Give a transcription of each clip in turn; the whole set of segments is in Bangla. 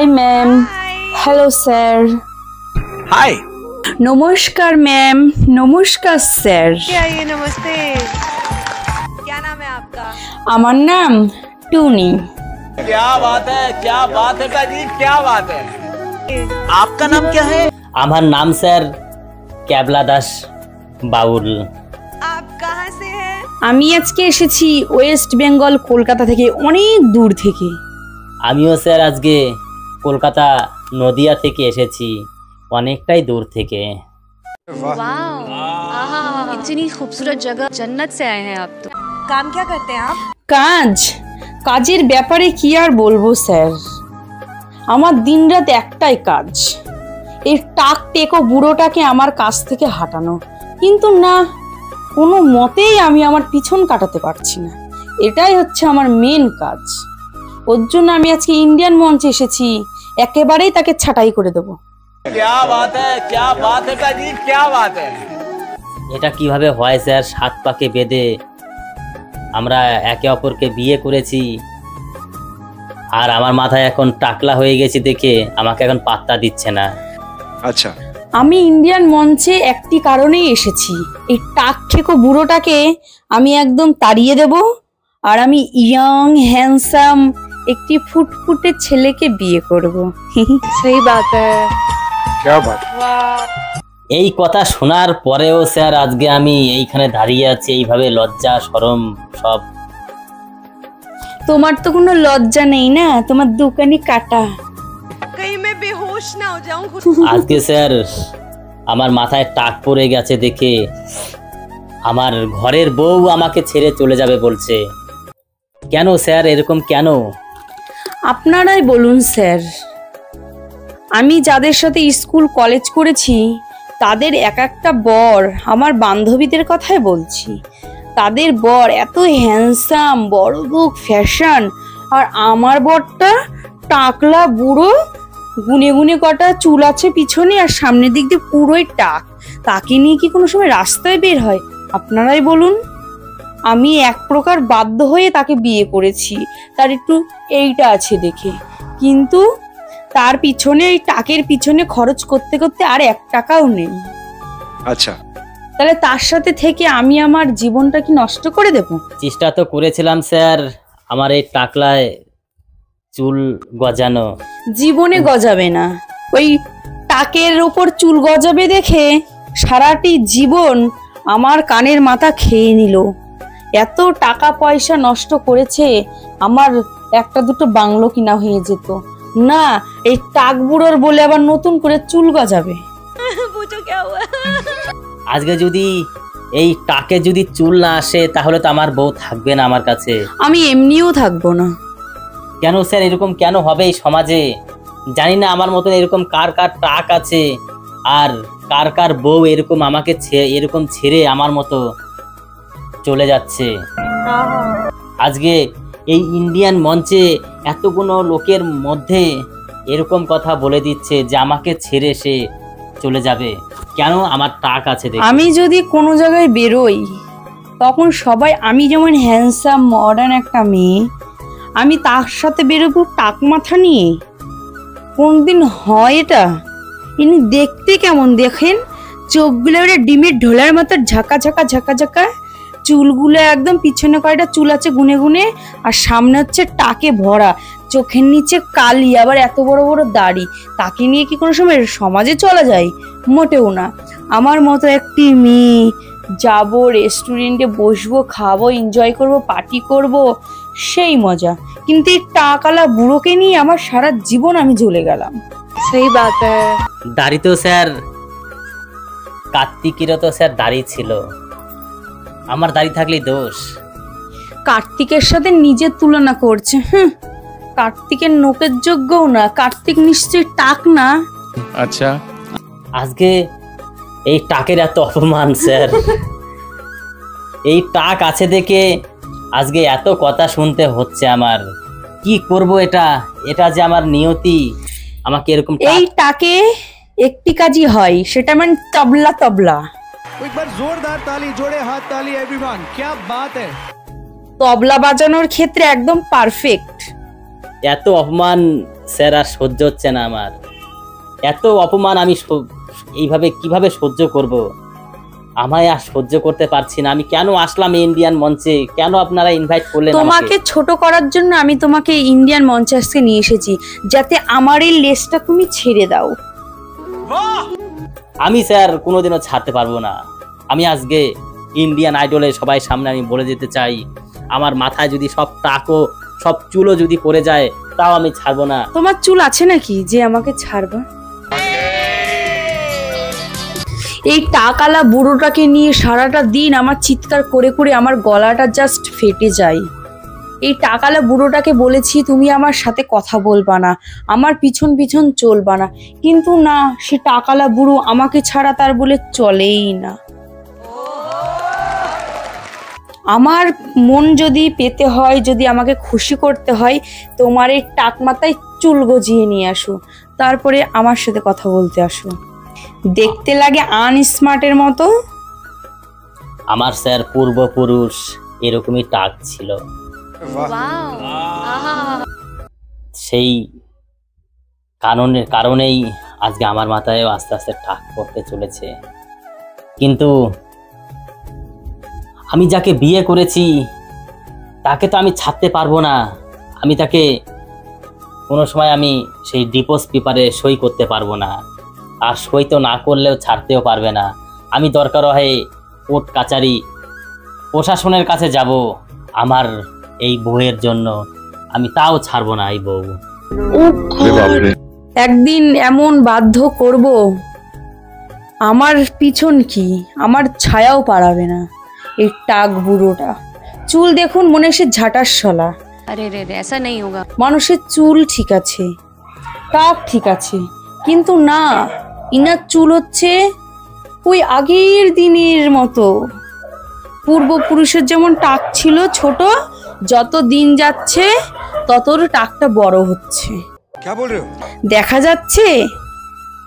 हाय मैम। Hello sir. हाय। नमस्कार मैम। नमस्कार सर। क्या ये नमस्ते। क्या नाम है आपका? আমার নাম টুনি। क्या बात है जी, क्या बात है। आपका नाम क्या है? আমার নাম স্যার ক্যাবলা দাস বাউল। आप कहाँ से हैं? আমি আজকে এসেছি ওয়েস্ট বেঙ্গল কলকাতা থেকে, অনেক দূর থেকে। আমিও স্যার আজকে কলকাতা নদিয়া থেকে এসেছি, অনেকটাই দূর থেকে। इतनी खूबसूरत जगह, जन्नत से आए हैं आप तो। काम क्या करते हैं आप? কাজের ব্যাপারে কি আর বলবো স্যার, আমার দিনরাত একটাই কাজ, এই টাক টেকো বুড়োটাকে আমার কাছ থেকে হাঁটানো। কিন্তু না, কোনো মতেই আমি আমার পিছন কাটাতে পারছি না। এটাই হচ্ছে আমার মেন কাজ। ওর জন্য আমি আজকে ইন্ডিয়ান মঞ্চে এসেছি, একেবারেই তাকে ছাঁটাই করে দেবো। क्या बात है जी, क्या बात है। এটা কিভাবে হয় স্যার? 7 পাকে বেঁধে আমরা একে অপরকে বিয়ে করেছি, আর আমার মাথায় এখন টাকলা হয়ে গেছি দেখে আমাকে এখন পাত্তা দিচ্ছে না। আচ্ছা, আমি ইন্ডিয়ান মঞ্চে একটি কারণেই এসেছি, এই টাক ঠেকো বুড়োটাকে আমি একদম তাড়িয়ে দেব, আর আমি ইয়ং হ্যান্ডসাম একটি ফুটফুটে ছেলেকে বিয়ে করব। सही बात है। क्या बात। এই কথা শোনার পরেও স্যার আজকে আমি এইখানে দাঁড়িয়ে আছি এইভাবে, লজ্জা শরম সব। তোমার তো কোনো লজ্জা নেই না, তোমার দোকানে কাটা। कहीं मैं बेहोश ना हो जाऊं। আজকে স্যার আমার মাথায় টাক পড়ে গেছে দেখে আমার ঘরের বউ আমাকে ছেড়ে চলে যাবে বলছে। কেন স্যার, এরকম কেন? আপনারাই বলুন স্যার। আমি যাদের সাথে স্কুল কলেজ করেছি তাদের এক একটা বর, আমার বান্ধবীদের কথাই বলছি, তাদের বর এত হ্যান্ডসাম, বড় বুক, ফ্যাশন, আর আমার বরটা টাকলা বুড়ো, গুনে গুনে কটা চুল আছে পিছনে, আর সামনের দিক দিয়ে পুরোই টাক। তাকে নিয়ে কি কোনো সময় রাস্তায় বের হয়? আপনারাই বলুন। আমি এক প্রকার বাধ্য হয়ে তাকে বিয়ে করেছি, তার একটু এইটা আছে দেখে, কিন্তু তার পিছনে, এই টাকের পিছনে খরচ করতে করতে আর 1 টাকাও নেই। আচ্ছা, তাহলে তার সাথে থেকে আমি আমার জীবনটা কি নষ্ট করে দেব? চেষ্টা তো করেছিলাম স্যার আমার এই টাকলায় চুল গজানো। জীবনে গজাবে না। ওই টাকের ওপর চুল গজাবে দেখে সারাটি জীবন আমার কানের মাথা খেয়ে নিল। এত টাকা পয়সা নষ্ট করেছে, আমার একটা দুটো বাংলো কিনা হয়ে যেত না। এই টাক বুড়োর বলে আবার নতুন করে চুল গজাবে। पूछो क्या हुआ? আজকে যদি এই টাকে যদি চুল না আসে তাহলে তো আমার বউ থাকবে না আমার কাছে। আমি এমনিও থাকবো না। কেন স্যার এরকম কেন হবে এই সমাজে? জানি না আমার মতন এরকম কার কার টাক আছে, আর কার কার বউ এরকম আমাকে এরকম ছেড়ে আমার মতো চলে যাচ্ছে। আজকে এই ইন্ডিয়ান মঞ্চে এতগুলো লোকের মধ্যে এরকম কথা বলে দিচ্ছে যে আমাকে ছেড়ে সে চলে যাবে। কেন? আমার টাক আছে দেখে। আমি যদি কোনো জায়গায় বেরোই তখন সবাই, আমি যেমন হ্যান্ডসাম মডার্ন একটা মেয়ে, আমি তার সাথে বেরোবো টাক মাথা নিয়ে? কোনদিন হয় এটা? ইনি দেখতে কেমন দেখেন, চোখগুলো ডিমের ঢোলার মতো ঝাঁকা ঝাঁকা ঝাঁকা ঝাঁকা, চুলগুলো একদম পিছনে কয়টা চুল আছে গুনে গুনে, আর সামনে হচ্ছে টাকে ভরা, চোখের নিচে কালি, আবার এত বড় বড় দাড়ি। তাকে নিয়ে কি কোনো সময় সমাজে চলা যায়? মোটেও না। আমার মতো একটি মেয়ে, যাবো রেস্টুরেন্টে, বসবো, খাবো, এনজয় করবো, পার্টি করব, সেই মজা। কিন্তু এই টাকালা বুড়োকে নিয়ে আমার সারা জীবন আমি জ্বলে গেলাম। सही बात है। দাড়ি তো স্যার কার্তিকেরও তো স্যার দাড়ি ছিল, আমার দাড়ি থাকলেই দোষ। কার্তিকের সাথে নিজের তুলনা করছে। কার্তিকের নোকের যোগ্যও না, কার্তিক নিশ্চয়ই টাক না। আচ্ছা, আজকে এই টাকের এত অপমান স্যার, এই টাক আছে দেখে আজকে এত কথা শুনতে হচ্ছে আমার। কি করব? এটা যে আমার নিয়তি, আমাকে এরকম এই টাকে একটি কাজই হয়, সেটা মানে তবলা। তবলা एक बार जोरदार ताली, जोड़े हाथ ताली एवरीवन, क्या बात है। তবলা বাজানোর ক্ষেত্রে একদম পারফেক্ট। এত অপমান স্যার আর সহ্য হচ্ছে না আমার, এত অপমান আমি এইভাবে কিভাবে সহ্য করব? আমায় আর সহ্য করতে পারছি না। আমি কেন আসলাম এই ইন্ডিয়ান মঞ্চে? কেন আপনারা ইনভাইট করলেন তোমাকে ছোট করার জন্য আমি তোমাকে ইন্ডিয়ান মঞ্চে আজকে নিয়ে এসেছি, যাতে আমার এই লেজটা তুমি ছেড়ে দাও। আমি স্যার কোনোদিনও ছাড়তে পারবো না। আমি আজকে ইন্ডিয়ান আইডলে সবাই সামনে আমি বলে যেতে চাই, আমার মাথায় যদি সব টাকও সব চুলও যদি পড়ে যায় তাও আমি ছাড়বো না। তোমার চুল আছে নাকি যে আমাকে ছাড়বা? এই টাকালা বুড়োটাকে নিয়ে সারাটা দিন আমার চিৎকার করে করে আমার গলাটা জাস্ট ফেটে যায়। এই টাকালা বুড়োটাকে বলেছি তুমি আমার সাথে কথা বলবা না, আমার পিছন পিছন চলবা না, কিন্তু না, সে টাকালা বুড়ো আমাকে ছাড়া তার বলে চলেই না। আমার মন যদি পেতে হয়, যদি আমাকে খুশি করতে হয়, তোমার এই টাক মাথায় চুল গজিয়ে নিয়ে আসো, তারপরে আমার সাথে কথা বলতে আসো। দেখতে লাগে আনস্মার্টের মতো। আমার স্যার পূর্বপুরুষ এরকমই টাক ছিল, সেই কারণেই আজকে আমার মাথায় আস্তে আস্তে টাক পড়তে চলেছে। কিন্তু আমি যাকে বিয়ে করেছি তাকে তো আমি ছাড়তে পারবো না। আমি তাকে কোনো সময় আমি সেই ডিভোর্স পেপারে সই করতে পারবো না, আর সই তো না করলেও ছাড়তেও পারবে না। আমি দরকার হয় কোর্ট কাচারি প্রশাসনের কাছে যাব আমার এই বউয়ের জন্য, আমি তাও ছাড়বো না এই বউ। একদিন এমন বাধ্য করব, আমার পিছন কি, আমার ছায়াও পারাবে না এই টাক বুড়োটা। চুল দেখুন, মনে সে ঝাঁটার শলা। अरे रे रे ऐसा नहीं होगा। মানুষের চুল ঠিক আছে, টাক ঠিক আছে, কিন্তু না, ইনার চুল হচ্ছে ওই আগের দিনের মতো। পূর্বপুরুষের যেমন টাক ছিল ছোট, যত দিন যাচ্ছে তত টাকটা বড় হচ্ছে। দেখা যাচ্ছে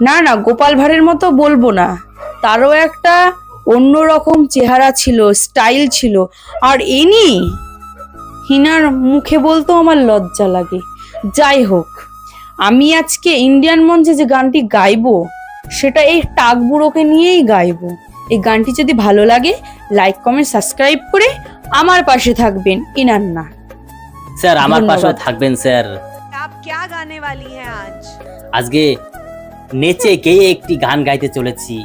না, না গোপাল ভাঁড়ের মতো বলবো না, তারও একটা অন্যরকম চেহারা ছিল, স্টাইল ছিল। আর ইনি, হিনার মুখে বলতেও আমার লজ্জা লাগে। যাই হোক, আমি আজকে ইন্ডিয়ান মঞ্চে যে গানটি গাইবো সেটা এই টাক বুড়োকে নিয়েই গাইবো। এই গানটি যদি ভালো লাগে লাইক কমেন্ট সাবস্ক্রাইব করে আমার পাশে থাকবেন, ইনার না। স্যার আমার পাশে থাকবেন স্যার। आप क्या गाने वाली हैं आज? আজকে নেচে গেয়ে একটি গান গাইতে চলেছি।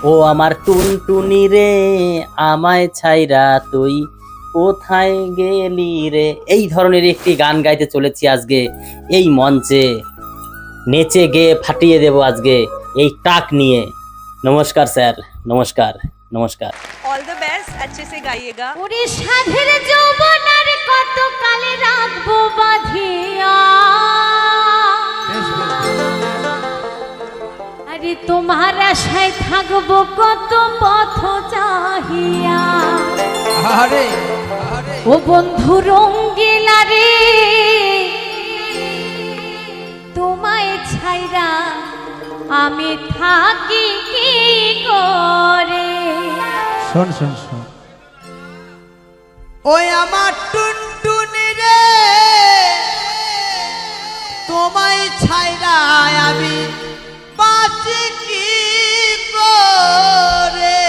ও আমার টুনটুনি রে, আমায় ছাইরা তুই কোথায় গেলি রে, এই ধরনের একটি গান গাইতে চলেছি আজকে এই মঞ্চে। নেচে গেয়ে ফাটিয়ে দেব আজকে এই টাক নিয়ে। নমস্কার স্যার, নমস্কার নমস্কার। ऑल द बेस्ट, अच्छे से गाइएगा। ওরে সাধের যৌবনের কত কালে রাখবো বাঁধিয়া, আরে তোমার আশায় থাকবো কত পথ চাহিয়া। ও বন্ধু রঙ্গিলা রে, তোমায় ছাইরা আমি থাকি কি করে। শোন শোন শোন, ওই আমার টুনটুনি রে, তোমায় ছাইরা আমি বাঁচি কি করে।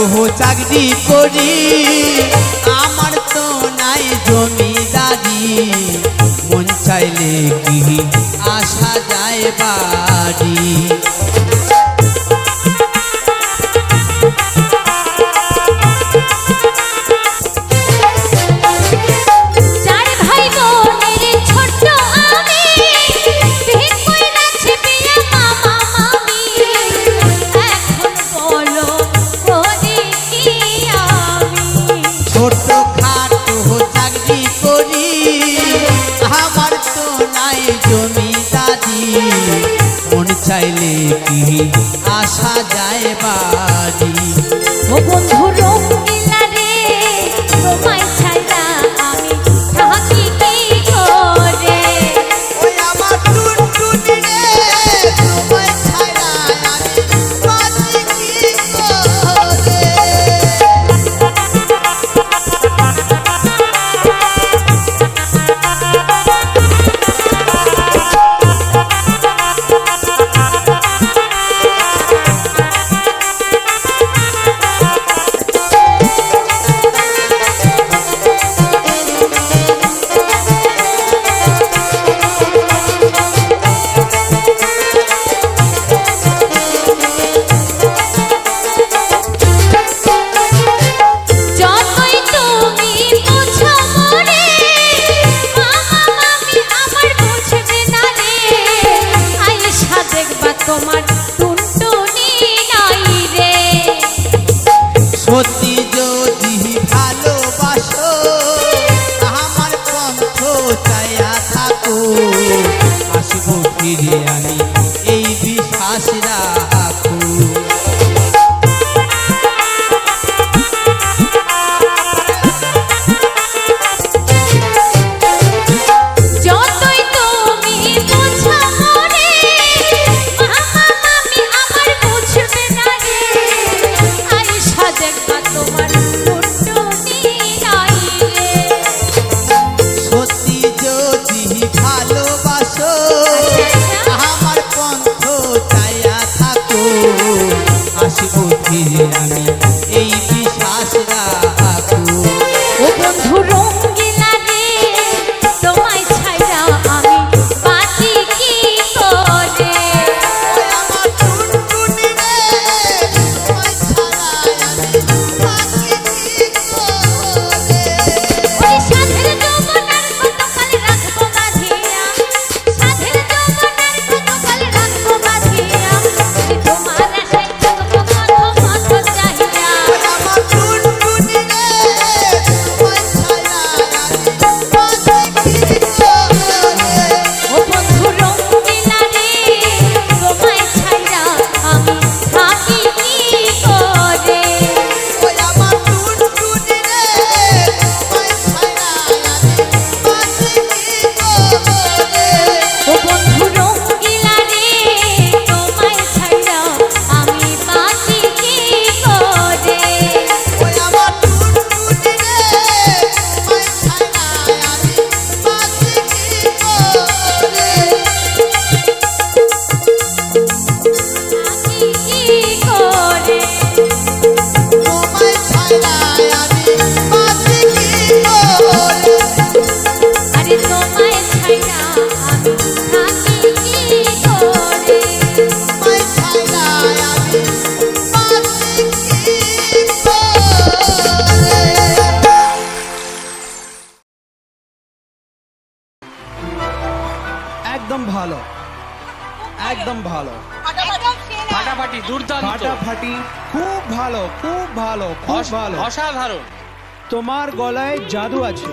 চাকরি করি আমার তো নাই জমিদারি মন চাইলে কি আসা যায় বাড়ি চাইলে কি আসা যায় বাড়ি ও বন্ধু রঙ্গিলা রে তোমায় ছাড়া আমি থাকি কি করে ওই আমার টুনটুনি রে তোমায় ছাড়া আমি বাঁচি কি করে তোমার টুনটুনি নাই রে সত্যি যদি ভালোবাসো আমার পন্থ চাইয়া থাকো আসবো ফিরে আমি এই বিশ্বাস রাখো আমি এই বিশ্বাস রাখো ও বন্ধু রঙ্গিলা রে তোমায় ছাড়া আমি বাঁচি কি করে আমার টুনটুনি রে তোমায় ছাড়া আমি বাঁচি কি করে ওই সাধের যৌবনার কতকাল রাখবো বাঁধিয়া সাধের যৌবনার কতকাল রাখবো বাঁধিয়া তোমার আশায় থাকবো একদম ভালো একদম ভালো ফাটাফাটি দুর্দান্ত ফাটাফাটি খুব ভালো খুব ভালো খুব ভালো অসাধারণ তোমার গলায় জাদু আছে